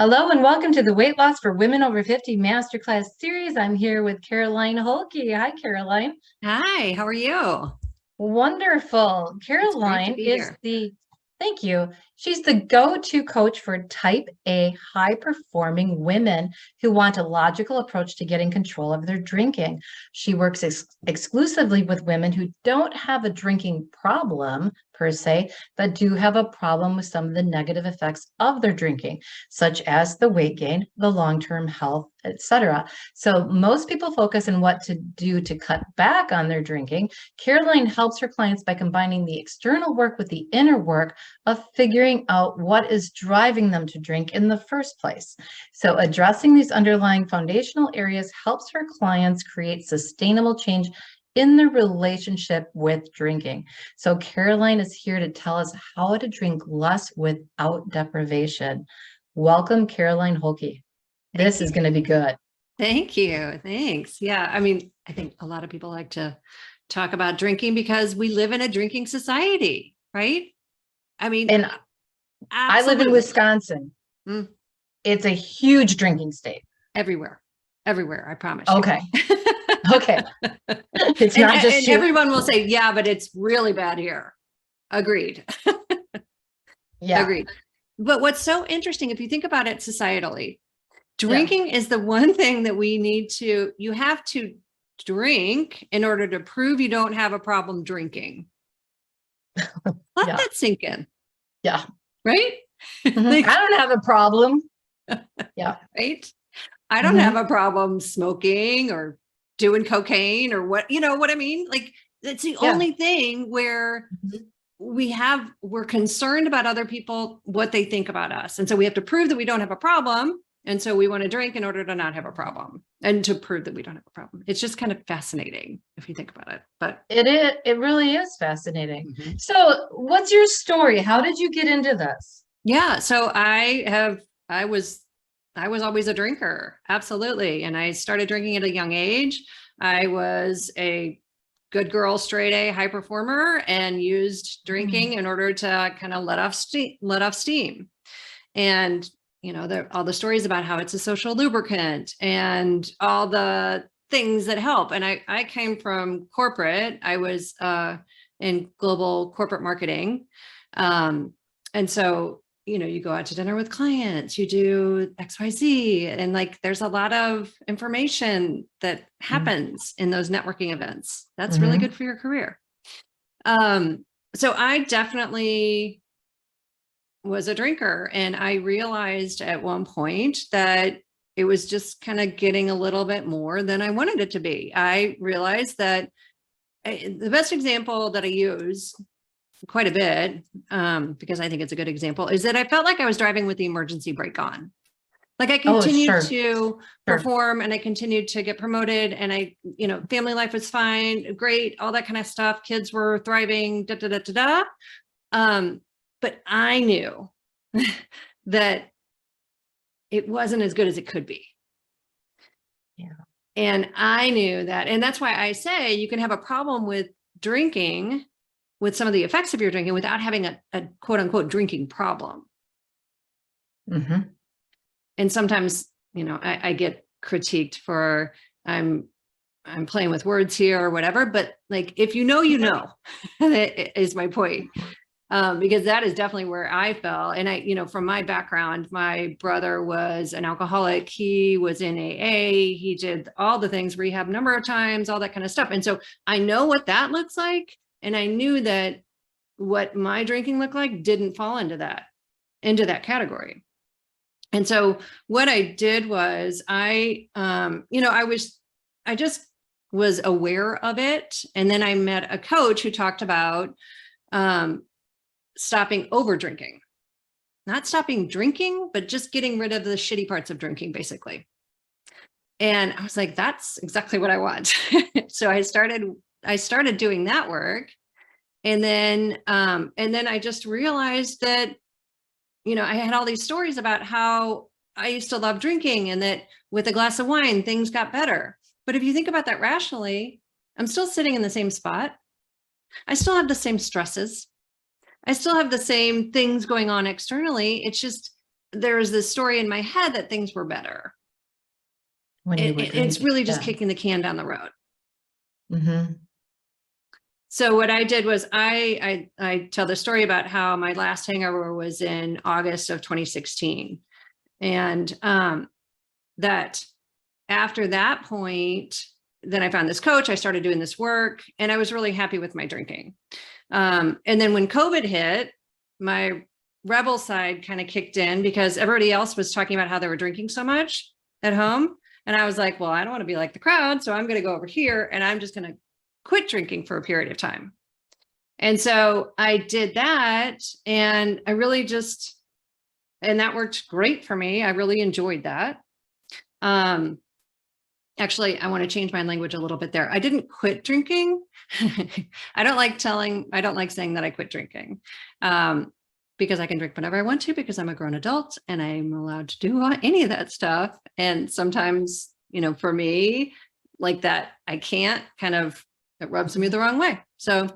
Hello and welcome to the Weight Loss for Women Over 50 Masterclass Series. I'm here with Caroline Holke. Hi, Caroline. Hi, how are you? Wonderful. It's great to Caroline be is here. thank you. She's the go-to coach for type A high-performing women who want a logical approach to getting control of their drinking. She works exclusively with women who don't have a drinking problem per se, but do have a problem with some of the negative effects of their drinking, such as the weight gain, the long-term health, etc. So most people focus on what to do to cut back on their drinking. Caroline helps her clients by combining the external work with the inner work of figuring out what is driving them to drink in the first place. So addressing these underlying foundational areas helps her clients create sustainable change in their relationship with drinking. So Caroline is here to tell us how to drink less without deprivation. Welcome, Caroline Holke. Thank This is you. going to be good. Thank you. Thanks. Yeah, I think a lot of people like to talk about drinking because we live in a drinking society, right? I mean, And I live in absolutely. Wisconsin. Mm, It's a huge drinking state. everywhere, everywhere, I promise you. Okay. Okay. It's And not just and you. everyone will say, yeah, but it's really bad here. Agreed. Yeah. Agreed. But what's so interesting, if you think about it societally, Yeah. drinking is the one thing that you have to drink in order to prove you don't have a problem drinking. Let Yeah. that sink in, Yeah. right? I Like, don't have a problem. Yeah. right? I don't have hmm a problem smoking or doing cocaine or what, you know what I mean? Like, it's the Yeah. only thing where Mhm. we're concerned about other people, what they think about us. And so we have to prove that we don't have a problem. And so we want to drink in order to not have a problem and to prove that we don't have a problem. It's just kind of fascinating if you think about it. But It really is fascinating. Mhm. So, what's your story? How did you get into this? Yeah, so I was I was always a drinker. Absolutely. And I started drinking at a young age. I was a good girl, straight A, high performer, and used Mm. drinking in order to kind of let off steam. And all the stories about how it's a social lubricant and all the things that help. And I came from corporate. I was in global corporate marketing. Um, and so, you go out to dinner with clients, you do XYZ, and like there's a lot of information that Mm. happens in those networking events. That's really Mm-hmm. good for your career. So I definitely was a drinker. And I realized at one point that it was just kind of getting a little bit more than I wanted it to be. I realized that the best example that I use quite a bit, because I think it's a good example, is that I felt like I was driving with the emergency brake on. Like I Oh, continued sure. to Sure. perform and I continued to get promoted and family life was fine, great, all that kind of stuff. Kids were thriving, da, da, da, da, da. But I knew that it wasn't as good as it could be. Yeah. And I knew that. And that's why I say you can have a problem with drinking, with some of the effects of your drinking, without having a quote unquote drinking problem. Mm-hmm. And sometimes, I get critiqued for I'm playing with words here or whatever, but like if you know, is my point. Because that is definitely where I fell. And from my background, my brother was an alcoholic. He was in AA. He did all the things, rehab a number of times, all that kind of stuff. And so I know what that looks like. And I knew that what my drinking looked like didn't fall into that category. And so what I did was I just was aware of it. And then I met a coach who talked about, stopping over drinking, not stopping drinking, but just getting rid of the shitty parts of drinking, basically. And I was like, that's exactly what I want. So I started doing that work. And then I just realized that, I had all these stories about how I used to love drinking and that with a glass of wine, things got better. But if you think about that rationally, I'm still sitting in the same spot. I still have the same stresses. I still have the same things going on externally. It's just there was this story in my head that things were better. When you were It's drinking. really just Yeah. kicking the can down the road. Mm-hmm. So what I did was I tell the story about how my last hangover was in August of 2016. And that after that point, then I found this coach, I started doing this work, and I was really happy with my drinking. And then when COVID hit, my rebel side kind of kicked in because everybody else was talking about how they were drinking so much at home. And I was like, well, I don't want to be like the crowd. So I'm going to go over here and I'm just going to quit drinking for a period of time. And so I did that, and I really just, and that worked great for me. I really enjoyed that. Actually, I want to change my language a little bit there. I didn't quit drinking. I don't like saying that I quit drinking, because I can drink whenever I want to, because I'm a grown adult and I'm allowed to do any of that stuff. And sometimes, for me, like that, I can't, it rubs me the wrong way. So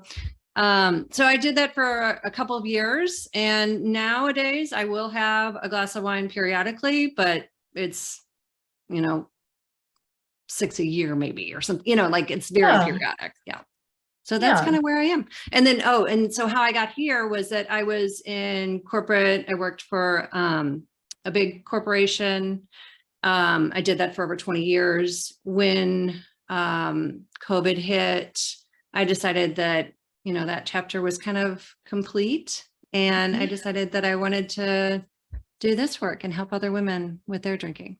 I did that for a couple of years, and nowadays I will have a glass of wine periodically, but it's, 6 a year maybe, or something, like it's very periodic. Yeah. So that's kind of where I am. And then, and so how I got here was that I was in corporate. I worked for a big corporation. I did that for over 20 years. When COVID hit, I decided that, that chapter was kind of complete. And I decided that I wanted to do this work and help other women with their drinking.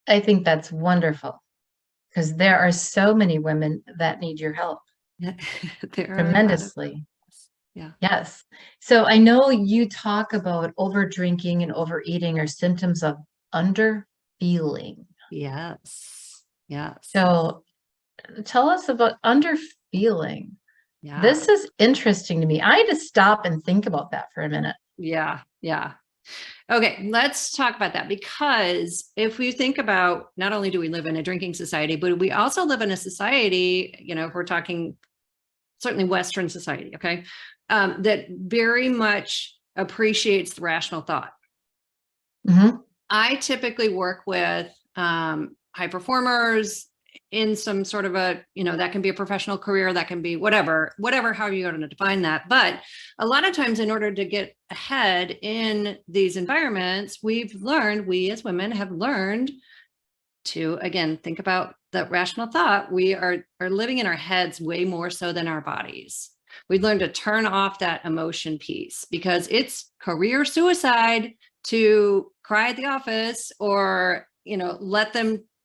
I think that's wonderful, because there are so many women that need your help. Tremendously. Yeah. Yes. So I know you talk about over drinking and overeating are symptoms of underfeeling. Yes. Yes. So tell us about underfeeling. Yeah. This is interesting to me. I had to stop and think about that for a minute. Yeah. Yeah. Okay, let's talk about that, because if we think about, not only do we live in a drinking society, but we also live in a society, if we're talking certainly Western society, okay, that very much appreciates the rational thought. Mm-hmm. I typically work with high performers in some sort of a, that can be a professional career, that can be whatever, how you're going to define that. But a lot of times, in order to get ahead in these environments, we as women have learned to, again, think about that rational thought. We are living in our heads way more so than our bodies. We've learned to turn off that emotion piece, because it's career suicide to cry at the office, or,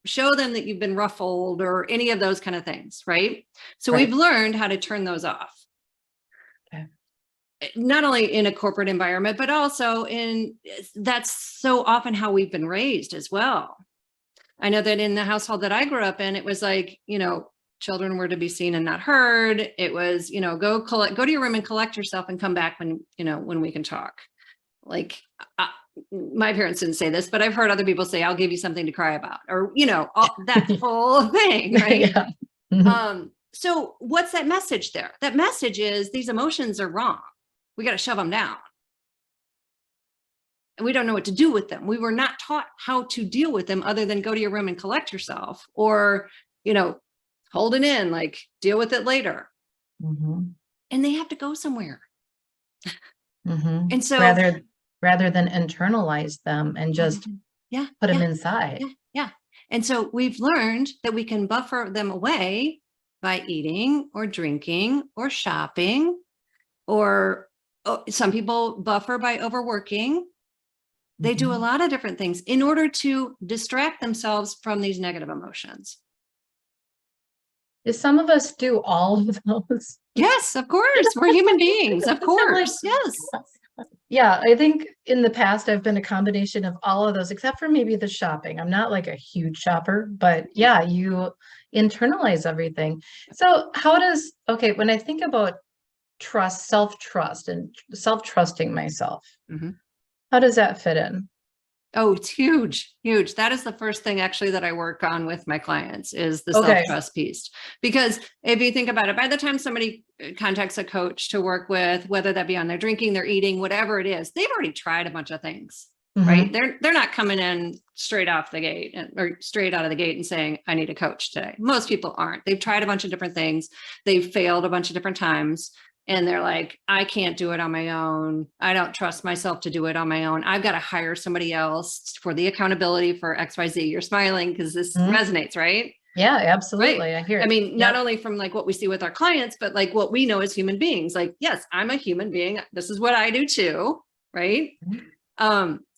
show them that you've been ruffled, or any of those kind of things. Right. So We've learned how to turn those off. Okay. Not only in a corporate environment, but also that's so often how we've been raised as well. I know that in the household that I grew up in, it was like, children were to be seen and not heard. It was, go to your room and collect yourself and come back when we can talk. Like, my parents didn't say this, but I've heard other people say, I'll give you something to cry about, or, that whole thing. Right. Yeah. Mm-hmm. So what's that message there? That message is these emotions are wrong. We got to shove them down. And we don't know what to do with them. We were not taught how to deal with them, other than go to your room and collect yourself, or, hold it in, like deal with it later. Mm-hmm. And they have to go somewhere. Mm-hmm. And so rather than internalize them and just put them inside. Yeah. And so we've learned that we can buffer them away by eating or drinking or shopping, or some people buffer by overworking. They do a lot of different things in order to distract themselves from these negative emotions. Some of us do all of those. Yes, of course. We're human beings. Of course. Yes. Yeah, I think in the past I've been a combination of all of those, except for maybe the shopping. I'm not like a huge shopper, but yeah, you internalize everything. So when I think about self-trust and self-trusting myself, how does that fit in? Oh, it's huge, huge. That is the first thing actually that I work on with my clients, is the self-trust piece. Because if you think about it, by the time somebody contacts a coach to work with, whether that be on their drinking, their eating, whatever it is, they've already tried a bunch of things. right? They're not coming in straight off the gate or straight out of the gate and saying, I need a coach today. Most people aren't. They've tried a bunch of different things. They've failed a bunch of different times. And they're like, I can't do it on my own. I don't trust myself to do it on my own. I've got to hire somebody else for the accountability for XYZ. You're smiling because this resonates, right? Yeah, absolutely. Right. I hear it. I mean, not only from like what we see with our clients, but like what we know as human beings. Like, yes, I'm a human being. This is what I do too. Right.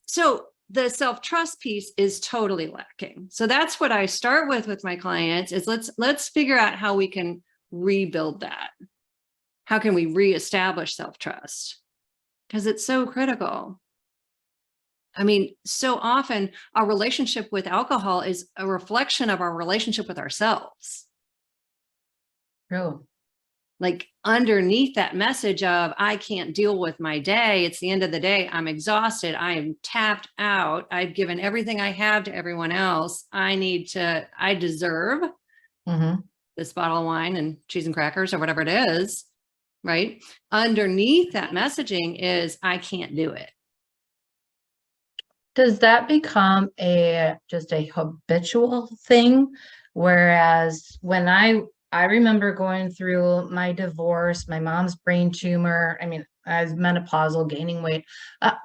So the self-trust piece is totally lacking. So that's what I start with my clients is let's figure out how we can rebuild that. How can we reestablish self-trust? Because it's so critical. I mean, so often our relationship with alcohol is a reflection of our relationship with ourselves. True. Like underneath that message of, I can't deal with my day. It's the end of the day. I'm exhausted. I am tapped out. I've given everything I have to everyone else. I deserve this bottle of wine and cheese and crackers or whatever it is, right? Underneath that messaging is, I can't do it. Does that become just a habitual thing? Whereas when I remember going through my divorce, my mom's brain tumor, I mean, I was menopausal, gaining weight,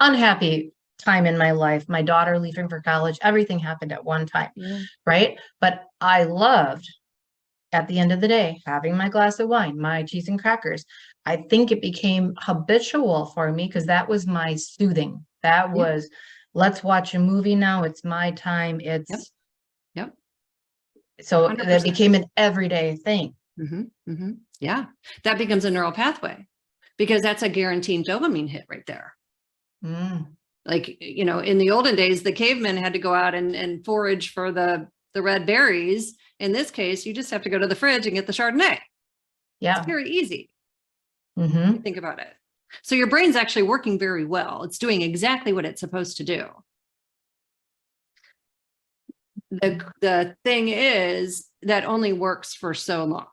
unhappy time in my life, my daughter leaving for college, everything happened at one time, right? But I loved, at the end of the day, having my glass of wine, my cheese and crackers. I think it became habitual for me because that was my soothing. That was, let's watch a movie now. It's my time. It's so 100%. That became an everyday thing. Yeah, that becomes a neural pathway because that's a guaranteed dopamine hit right there. Like, you know, in the olden days, the cavemen had to go out and forage for the red berries. In this case, you just have to go to the fridge and get the Chardonnay. Yeah. It's very easy. Think about it. So your brain's actually working very well. It's doing exactly what it's supposed to do. The thing is that only works for so long,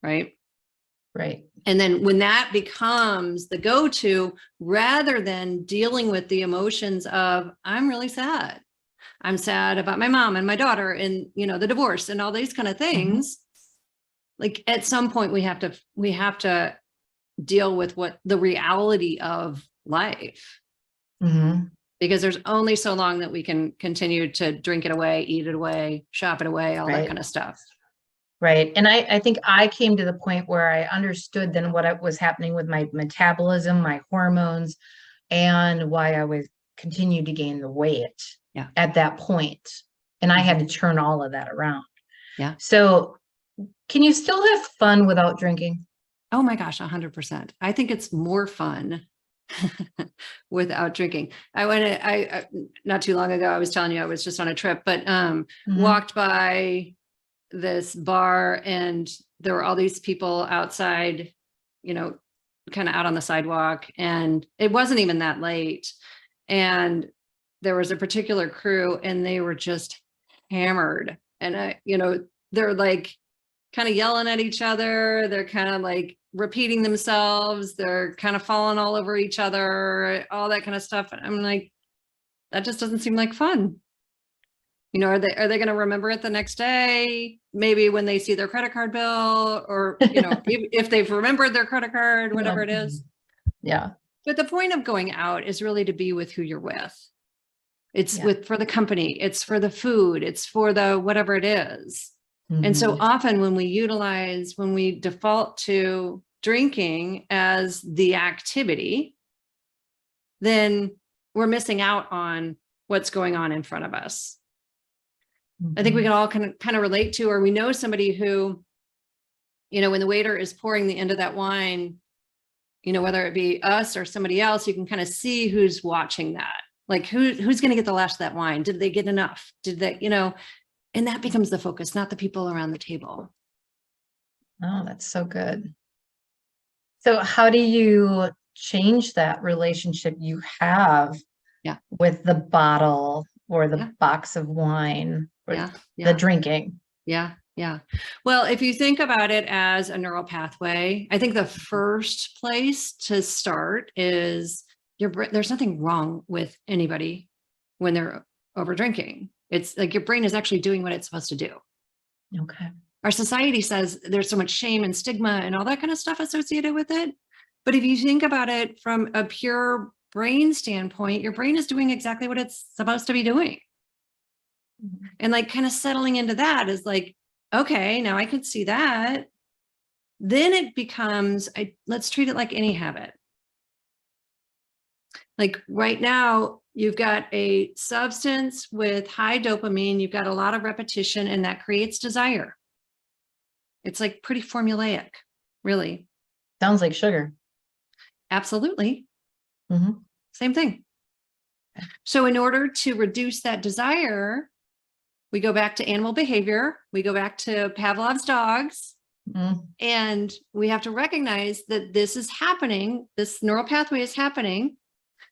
right? Right. And then when that becomes the go-to, rather than dealing with the emotions of, I'm really sad. I'm sad about my mom and my daughter and, you know, the divorce and all these kind of things. Like at some point we have to deal with what the reality of life. Because there's only so long that we can continue to drink it away, eat it away, shop it away, all that kind of stuff. Right. And I think I came to the point where I understood then what was happening with my metabolism, my hormones, and why I was continued to gain the weight at that point. And I had to turn all of that around. Yeah. So can you still have fun without drinking? Oh my gosh, 100%. I think it's more fun without drinking. I not too long ago, I was telling you I was just on a trip, but walked by this bar and there were all these people outside, you know, kind of out on the sidewalk, and it wasn't even that late. And there was a particular crew and they were just hammered. And you know, they're like kind of yelling at each other. They're kind of like repeating themselves. They're kind of falling all over each other, all that kind of stuff. And I'm like, that just doesn't seem like fun. You know, are they going to remember it the next day? Maybe when they see their credit card bill, or, you know, if they've remembered their credit card, whatever it is. Yeah. But the point of going out is really to be with who you're with. It's for the company. It's for the food. It's for the whatever it is. And so often when we default to drinking as the activity, then we're missing out on what's going on in front of us. I think we can all kind of relate to, or we know somebody who, you know, when the waiter is pouring the end of that wine, you know, whether it be us or somebody else, you can kind of see who's watching that. Like who's going to get the last of that wine? Did they get enough? Did they, you know, and that becomes the focus, not the people around the table. Oh, that's so good. So how do you change that relationship you have with the bottle or the box of wine or the drinking? Yeah. Well, if you think about it as a neural pathway, I think the first place to start is there's nothing wrong with anybody when they're over drinking. It's like your brain is actually doing what it's supposed to do. Okay. Our society says there's so much shame and stigma and all that kind of stuff associated with it. But if you think about it from a pure brain standpoint, your brain is doing exactly what it's supposed to be doing. And like kind of settling into that is like, okay, now I can see that. Then it becomes, let's treat it like any habit. Like right now, you've got a substance with high dopamine, you've got a lot of repetition, and that creates desire. It's like pretty formulaic, really. Sounds like sugar. Absolutely. Mm-hmm. Same thing. So in order to reduce that desire, we go back to animal behavior. We go back to Pavlov's dogs. And we have to recognize that this is happening. This neural pathway is happening.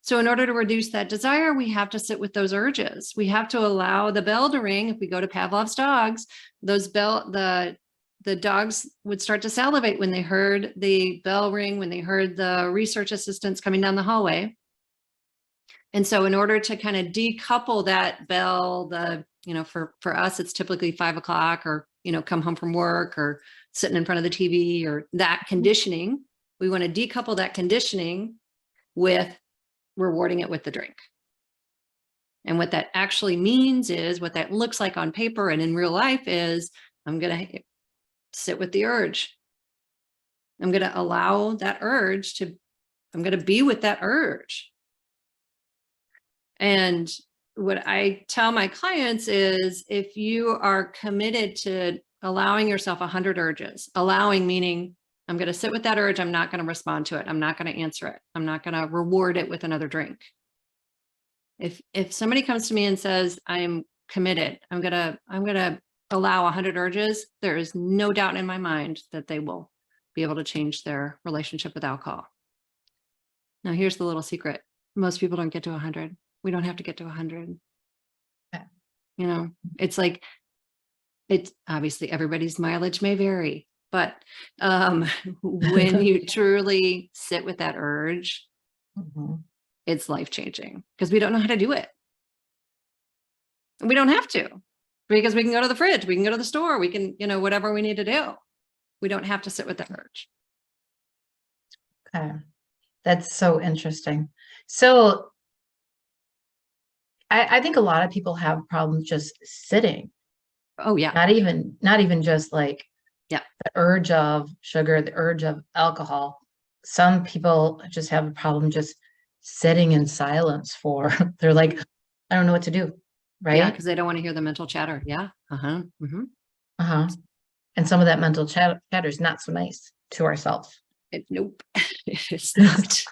So in order to reduce that desire, we have to sit with those urges. We have to allow the bell to ring. If we go to Pavlov's dogs, the dogs would start to salivate when they heard the bell ring, when they heard the research assistants coming down the hallway. And so in order to kind of decouple that bell, for us, it's typically 5 o'clock or, come home from work or sitting in front of the TV or that conditioning. We want to decouple that conditioning with rewarding it with the drink. And what that actually means is what that looks like on paper and in real life is I'm going to sit with the urge. I'm going to allow that urge I'm going to be with that urge. And what I tell my clients is if you are committed to allowing yourself 100 urges, allowing meaning I'm going to sit with that urge. I'm not going to respond to it. I'm not going to answer it. I'm not going to reward it with another drink. If somebody comes to me and says, I'm committed, I'm going to allow 100 urges, there is no doubt in my mind that they will be able to change their relationship with alcohol. Now, here's the little secret. Most people don't get to 100. We don't have to get to 100. Okay. It's like, it's obviously everybody's mileage may vary, but when you truly sit with that urge, it's life-changing because we don't know how to do it. We don't have to, because we can go to the fridge, we can go to the store, we can, whatever we need to do. We don't have to sit with that urge. Okay. That's so interesting. So I think a lot of people have problems just sitting. Oh yeah. Not even just like the urge of sugar, the urge of alcohol. Some people just have a problem just sitting in silence they're like, I don't know what to do. Right. Yeah. Because they don't want to hear the mental chatter. Yeah. And some of that mental chatter is not so nice to ourselves. Nope. It's not.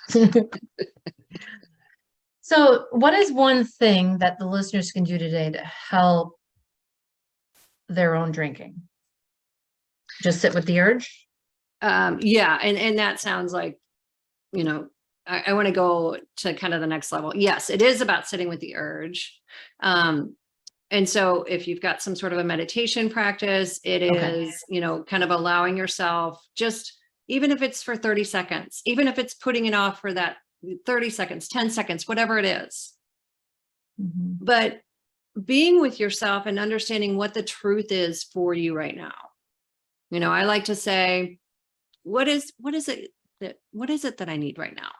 So what is one thing that the listeners can do today to help their own drinking? Just sit with the urge? Yeah. And that sounds like, I want to go to kind of the next level. Yes, it is about sitting with the urge. And so if you've got some sort of a meditation practice, it is, kind of allowing yourself just, even if it's for 30 seconds, even if it's putting it off for that 30 seconds, 10 seconds, whatever it is. But being with yourself and understanding what the truth is for you right now. I like to say, what is it that I need right now?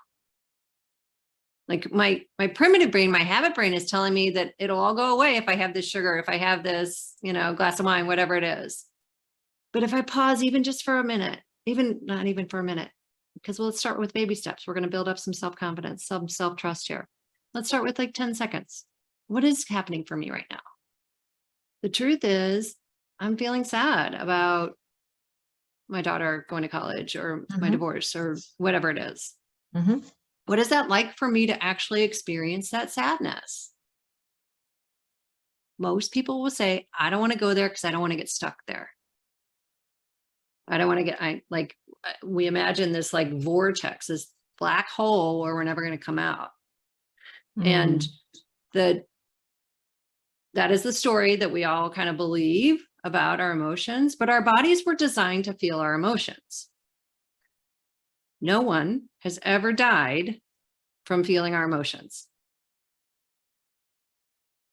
Like my primitive brain, my habit brain is telling me that it'll all go away if I have this sugar, if I have this, glass of wine, whatever it is. But if I pause even just for a minute, not even for a minute, because let's start with baby steps. We're going to build up some self-confidence, some self-trust here. Let's start with like 10 seconds. What is happening for me right now? The truth is I'm feeling sad about my daughter going to college or my divorce or whatever it is. What is that like for me to actually experience that sadness? Most people will say, I don't want to go there because I don't want to get stuck there. I don't want to get, we imagine this like vortex, this black hole where we're never going to come out. And that is the story that we all kind of believe about our emotions, but our bodies were designed to feel our emotions. No one has ever died from feeling our emotions.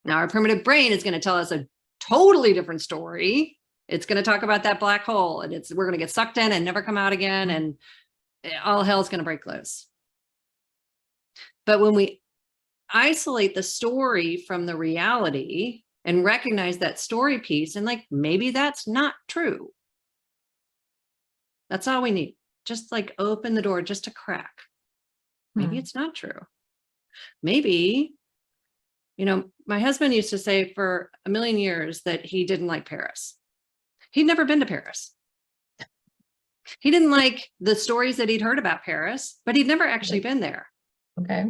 Now, our primitive brain is going to tell us a totally different story. It's going to talk about that black hole, and we're going to get sucked in and never come out again, and all hell's going to break loose. But when we isolate the story from the reality and recognize that story piece, and like, maybe that's not true. That's all we need. Just like open the door just a crack. Maybe it's not true. Maybe, my husband used to say for a million years that he didn't like Paris. He'd never been to Paris. He didn't like the stories that he'd heard about Paris, but he'd never actually been there. Okay.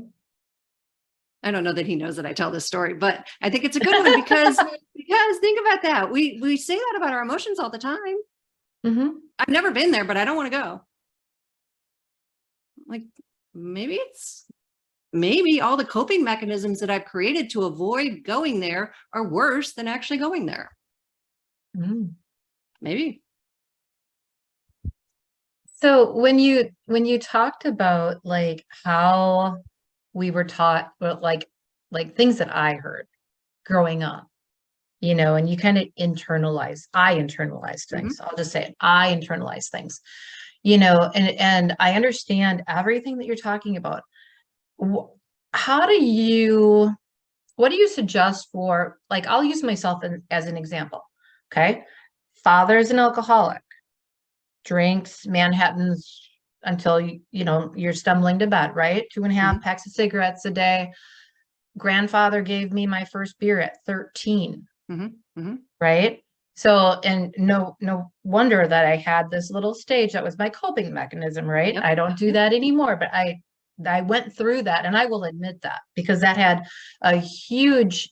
I don't know that he knows that I tell this story, but I think it's a good one because think about that. We say that about our emotions all the time. Mm-hmm. I've never been there, but I don't want to go. Like, maybe all the coping mechanisms that I've created to avoid going there are worse than actually going there. Mm. Maybe. So when you talked about like how we were taught, but like things that I heard growing up, and you kind of I internalized things. Mm-hmm. I'll just say it. I internalized things, and I understand everything that you're talking about. What do you suggest for, like, I'll use myself as an example. Okay. Father's an alcoholic, drinks Manhattans until you're stumbling to bed, right? 2.5 packs of cigarettes a day. Grandfather gave me my first beer at 13. Right? So, and no wonder that I had this little stage that was my coping mechanism, right? Yep. I don't do that anymore, but I went through that, and I will admit that, because that had a huge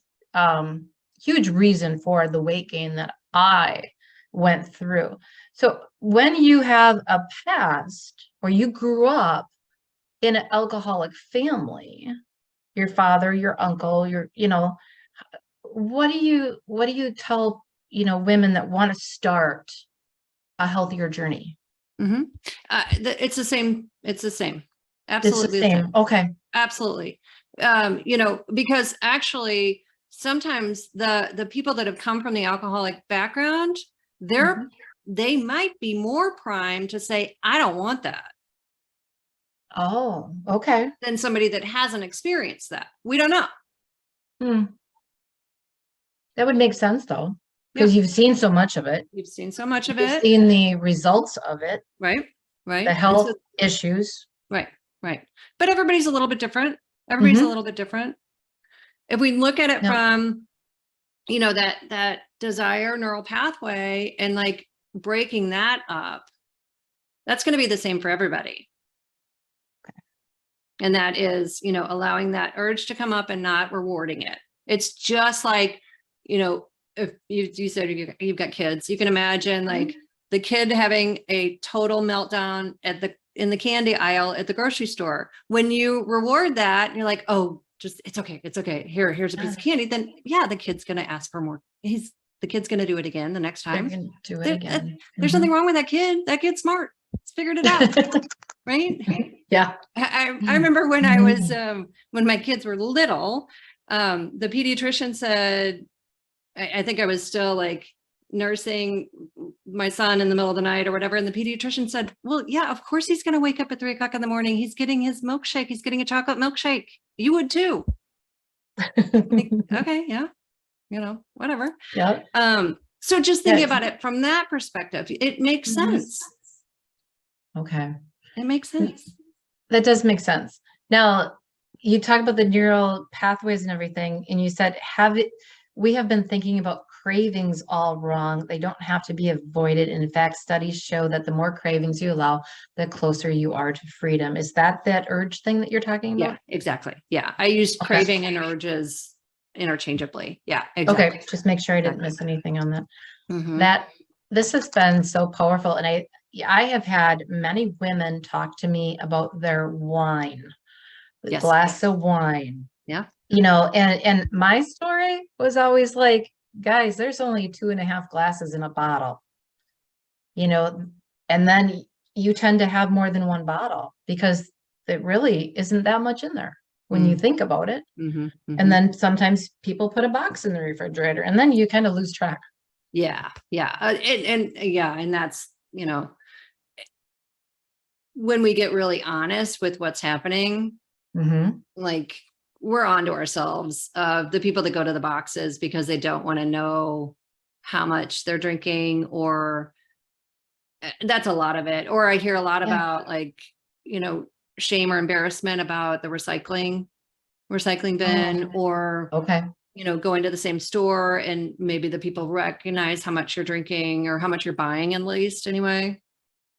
reason for the weight gain that I went through. So when you have a past, or you grew up in an alcoholic family, your father, your uncle, what do you tell, women that want to start a healthier journey? It's the same. Absolutely. It's the same. Okay. Absolutely. Because actually sometimes the people that have come from the alcoholic background, they might be more primed to say, I don't want that. Oh, okay. Than somebody that hasn't experienced that. We don't know. That would make sense, though, because you've seen so much of it. You've seen so much of You've it. seen the results of it. Right. The health issues. Right. But everybody's a little bit different. Everybody's a little bit different. If we look at it from, that desire neural pathway and like breaking that up, that's going to be the same for everybody. Okay. And that is, allowing that urge to come up and not rewarding it. It's just like, if you said you've got kids, you can imagine like the kid having a total meltdown in the candy aisle at the grocery store. When you reward that, you're like, oh, it's okay. Here's a piece of candy. Then the kid's going to ask for more. The kid's going to do it again the next time. Do it again. There's nothing wrong with that kid. That kid's smart. He's figured it out. Right? Yeah. I remember when I was, when my kids were little, the pediatrician said, I think I was still like nursing my son in the middle of the night or whatever. And the pediatrician said, well, yeah, of course he's going to wake up at 3 o'clock in the morning. He's getting his milkshake. He's getting a chocolate milkshake. You would too. Like, okay. Yeah. Whatever. Yeah. So just thinking about it from that perspective, it makes sense. Okay. It makes sense. That does make sense. Now, you talk about the neural pathways and everything, and you said, we have been thinking about cravings all wrong. They don't have to be avoided. In fact, studies show that the more cravings you allow, the closer you are to freedom. Is that urge thing that you're talking about? Yeah, exactly. Yeah. I use craving and urges interchangeably. Yeah, exactly. Okay. Just make sure I didn't miss anything on that. This has been so powerful. And I have had many women talk to me about their wine, the glass of wine. Yeah. And my story was always like, guys, there's only 2.5 glasses in a bottle, and then you tend to have more than one bottle because that really isn't that much in there when you think about it. And then sometimes people put a box in the refrigerator, and then you kind of lose track. Yeah. Yeah. And that's, when we get really honest with what's happening, like we're onto ourselves, the people that go to the boxes because they don't want to know how much they're drinking, or that's a lot of it. Or I hear a lot about like, shame or embarrassment about the recycling bin, or, going to the same store and maybe the people recognize how much you're drinking or how much you're buying, at least anyway.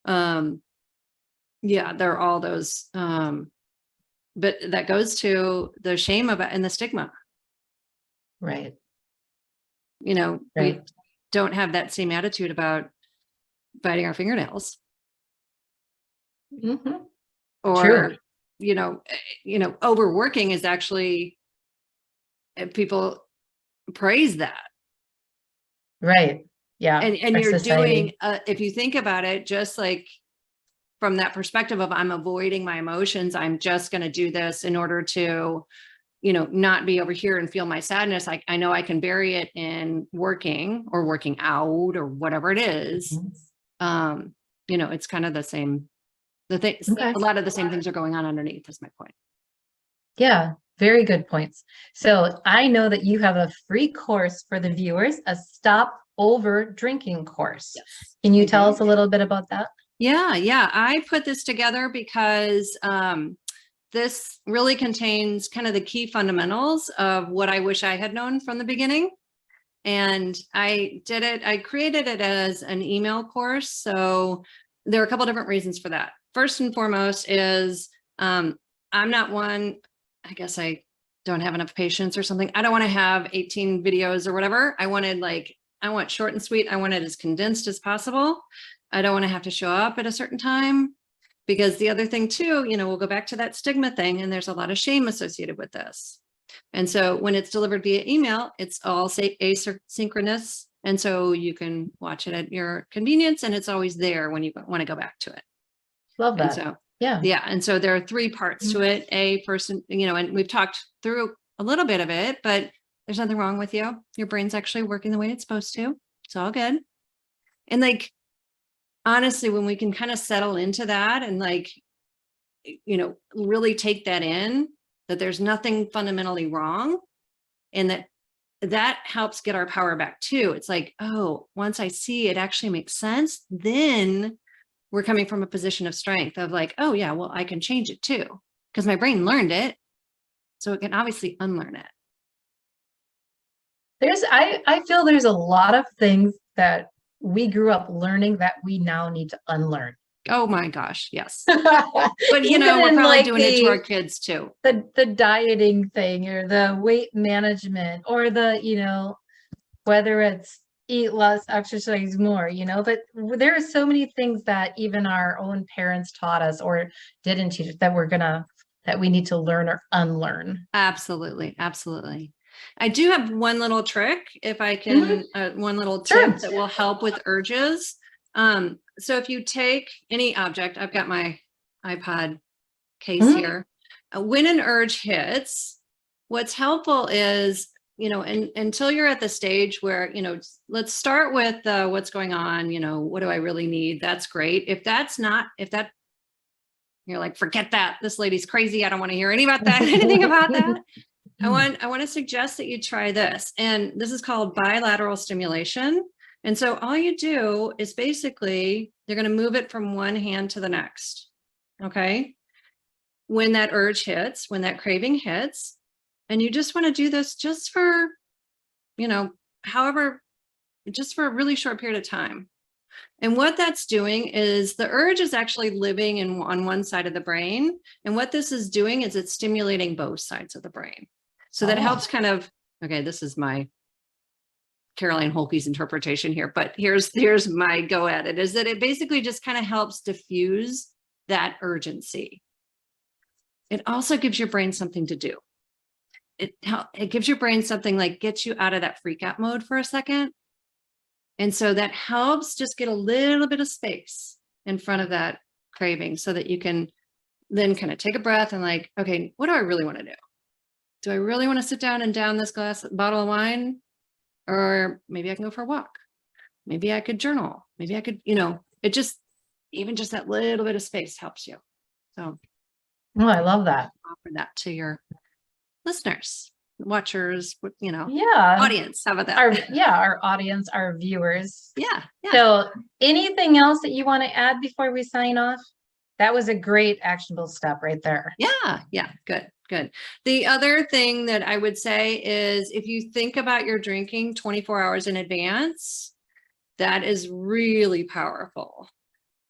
Yeah, there are all those, but that goes to the shame of it and the stigma. Right. We don't have that same attitude about biting our fingernails. Or, True. Overworking is actually, people praise that. Right. Yeah. And you're doing, if you think about it, just like from that perspective of I'm avoiding my emotions, I'm just going to do this in order to, not be over here and feel my sadness. I know I can bury it in working or working out or whatever it is. It's kind of the same. A lot of the same things are going on underneath, is my point. Yeah, very good points. So I know that you have a free course for the viewers, a stop over drinking course. Yes, can you tell us a little bit about that? Yeah. I put this together because this really contains kind of the key fundamentals of what I wish I had known from the beginning. And I created it as an email course. So there are a couple different reasons for that. First and foremost is I'm not one, I guess I don't have enough patience or something. I don't want to have 18 videos or whatever. I want short and sweet. I want it as condensed as possible. I don't want to have to show up at a certain time, because the other thing too, we'll go back to that stigma thing, and there's a lot of shame associated with this. And so when it's delivered via email, it's all asynchronous. And so you can watch it at your convenience, and it's always there when you want to go back to it. Love that. And so, yeah. And so there are 3 parts to it. First, and we've talked through a little bit of it, but there's nothing wrong with you. Your brain's actually working the way it's supposed to. It's all good. And like, honestly, when we can kind of settle into that and like, really take that in, that there's nothing fundamentally wrong, and that helps get our power back too. It's like, oh, once I see it actually makes sense, then we're coming from a position of strength of like, oh yeah, well, I can change it too, because my brain learned it. So it can obviously unlearn it. I feel there's a lot of things that we grew up learning that we now need to unlearn. Oh my gosh, yes. But we're probably like doing it to our kids too. The dieting thing, or the weight management, or the, whether it's eat less, exercise more, but there are so many things that even our own parents taught us or didn't teach us that we need to learn or unlearn. Absolutely. I do have one little trick, if I can, one little tip that will help with urges. So if you take any object, I've got my iPod case here. When an urge hits, what's helpful is, until you're at the stage where, let's start with what's going on, what do I really need? That's great. If that you're like, forget that, this lady's crazy, I don't want to hear anything about that. I want to suggest that you try this. And this is called bilateral stimulation. And so all you do is basically, you're going to move it from one hand to the next. Okay. When that urge hits, when that craving hits, and you just want to do this just for, just for a really short period of time. And what that's doing is the urge is actually living on one side of the brain. And what this is doing is it's stimulating both sides of the brain. So that helps kind of, okay, this is my Caroline Holke's interpretation here, but here's my go at it, is that it basically just kind of helps diffuse that urgency. It also gives your brain something to do. It gives your brain something like gets you out of that freak out mode for a second. And so that helps just get a little bit of space in front of that craving so that you can then kind of take a breath and like, okay, what do I really want to do? Do I really want to sit down and down this bottle of wine? Or maybe I can go for a walk. Maybe I could journal. Maybe I could, it just, even just that little bit of space helps you. So Oh, I love that. offer that to your listeners, watchers, Yeah. audience. How about that? Our audience, our viewers. Yeah. So anything else that you want to add before we sign off? That was a great actionable step right there. Yeah. Good. The other thing that I would say is if you think about your drinking 24 hours in advance, that is really powerful.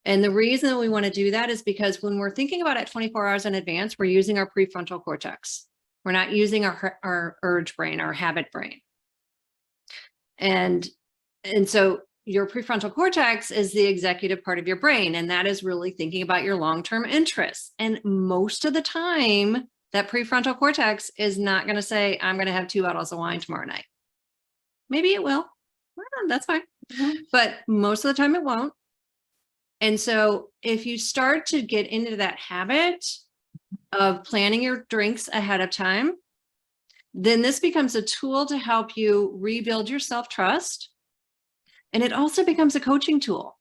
And the reason that we want to do that is because when we're thinking about it 24 hours in advance, we're using our prefrontal cortex. We're not using our urge brain, our habit brain. And so your prefrontal cortex is the executive part of your brain, and that is really thinking about your long-term interests. And most of the time, that prefrontal cortex is not going to say, I'm going to have 2 bottles of wine tomorrow night. Maybe it will. Well, that's fine. But most of the time it won't. And so if you start to get into that habit of planning your drinks ahead of time, then this becomes a tool to help you rebuild your self-trust. And it also becomes a coaching tool,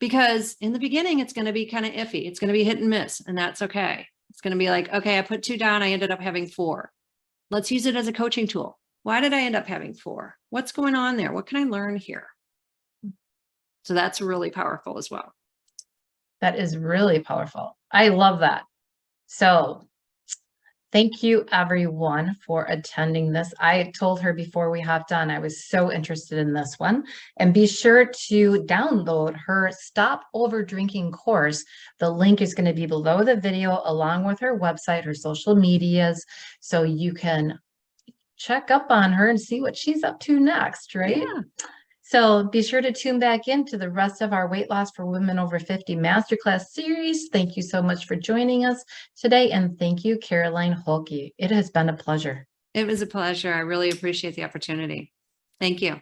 because in the beginning, it's going to be kind of iffy. It's going to be hit and miss, and that's okay. It's going to be like, okay, I put 2 down. I ended up having 4. Let's use it as a coaching tool. Why did I end up having 4? What's going on there? What can I learn here? So that's really powerful as well. That is really powerful. I love that. So thank you everyone for attending this. I told her before we hopped on, I was so interested in this one. And be sure to download her Stop Over Drinking course. The link is going to be below the video, along with her website, her social medias, so you can check up on her and see what she's up to next, right? Yeah. So be sure to tune back in to the rest of our Weight Loss for Women Over 50 Masterclass Series. Thank you so much for joining us today. And thank you, Caroline Holke. It has been a pleasure. It was a pleasure. I really appreciate the opportunity. Thank you.